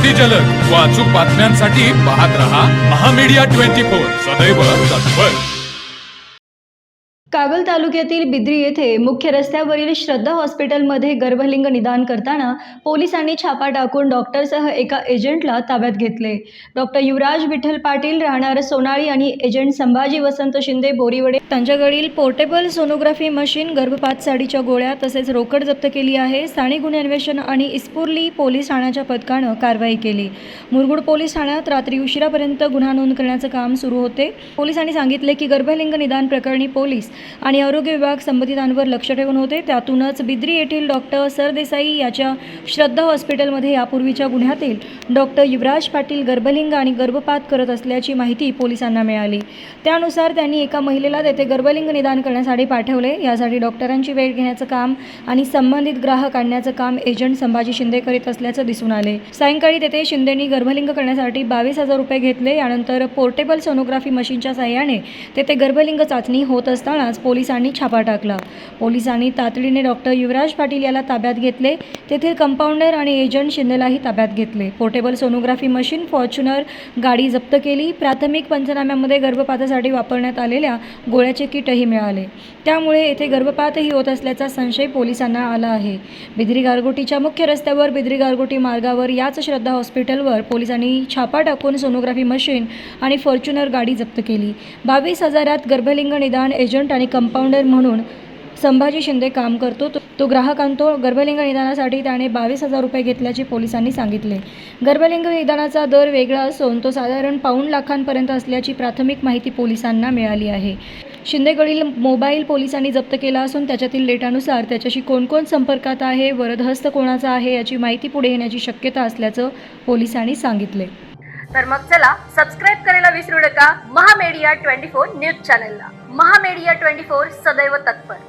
अति जलद व अचूक बातम्यांसाठी पाहत रहा महामीडिया 24 सदैव तत्पर। कागल तालुक्यातील बिद्री येथे मुख्य रस्त्यावरील श्रद्धा हॉस्पिटलमध्ये गर्भलिंग निदान करताना पोलिसांनी छापा टाकून डॉक्टरसह एका एजंटला ताब्यात घेतले। डॉक्टर युवराज विठ्ठल पाटील राहणार सोनाळी आणि एजंट संभाजी वसंत शिंदे बोरीवडे त्यांच्याकडील पोर्टेबल सोनोग्राफी मशीन, गर्भपात साडीच्या गोळ्या तसेच रोकड जप्त केली आहे। स्थानिक गुन्हे अन्वेषण आणि इस्पुर्ली पोलीस ठाण्याच्या पथकानं कारवाई केली। मुरगुड पोलीस ठाण्यात रात्री उशिरापर्यंत गुन्हा नोंद करण्याचं काम सुरू होते। पोलिसांनी सांगितले की गर्भलिंग निदान प्रकरणी पोलीस आणि आरोग्य विभाग संबंधितांवर लक्ष ठेवून होते। त्यातूनच बिद्री येथील डॉक्टर सरदेसाई याच्या श्रद्धा हॉस्पिटलमध्ये यापूर्वीच्या गुन्ह्यातील डॉक्टर युवराज पाटील गर्भलिंग आणि गर्भपात करत असल्याची माहिती पोलिसांना मिळाली। त्यानुसार त्यांनी एका महिलेला तेथे गर्भलिंग निदान करण्यासाठी पाठवले। यासाठी डॉक्टरांची वेळ घेण्याचं काम आणि संबंधित ग्राहक आणण्याचं काम एजंट संभाजी शिंदे करीत असल्याचं दिसून आले। सायंकाळी तेथे शिंदेंनी गर्भलिंग करण्यासाठी 22,000 रुपये घेतले। यानंतर पोर्टेबल सोनोग्राफी मशीनच्या साहाय्याने तेथे गर्भलिंग चाचणी होत असताना पोलिसांनी छापा टाकला। पोलिसांनी तातडीने डॉक्टर युवराज पाटील याला ताब्यात घेतले। तेथील कंपाऊंडर आणि एजंट शिंदेलाही ताब्यात घेतले। पोर्टेबल सोनोग्राफी मशीन, फॉर्च्युनर गाडी जप्त केली। प्राथमिक पंचनाम्यामध्ये गर्भपातासाठी वापरण्यात आलेल्या गोळ्याचे किटही मिळाले। त्यामुळे येथे गर्भपातही होत असल्याचा संशय पोलिसांना आला आहे। बिद्री गारगोटीच्या मुख्य रस्त्यावर बिद्री गारगोटी मार्गावर याच श्रद्धा हॉस्पिटलवर पोलिसांनी छापा टाकून सोनोग्राफी मशीन आणि फॉर्च्युनर गाडी जप्त केली। 22,000 गर्भलिंग निदान एजंट आणि कंपाऊंडर म्हणून संभाजी शिंदे काम करतो। तो ग्राहक आणतो। गर्भलिंग निदानासाठी त्याने 22,000 रुपये घेतल्याचे पोलिसांनी सांगितले। गर्भलिंग निदानाचा दर वेगळा असून तो साधारण पाऊण लाखांपर्यंत असल्याची प्राथमिक माहिती पोलिसांना मिळाली आहे। शिंदेकडील मोबाईल पोलिसांनी जप्त केला असून त्याच्यातील डेटानुसार त्याच्याशी कोण कोण संपर्कात आहे, वरदहस्त कोणाचा आहे याची माहिती पुढे येण्याची शक्यता असल्याचं पोलिसांनी सांगितले। तर मग चला सबस्क्राईब करायला विसरू नका महामीडिया 24 न्यूज चॅनलला। महामीडिया 24 सदैव तत्पर।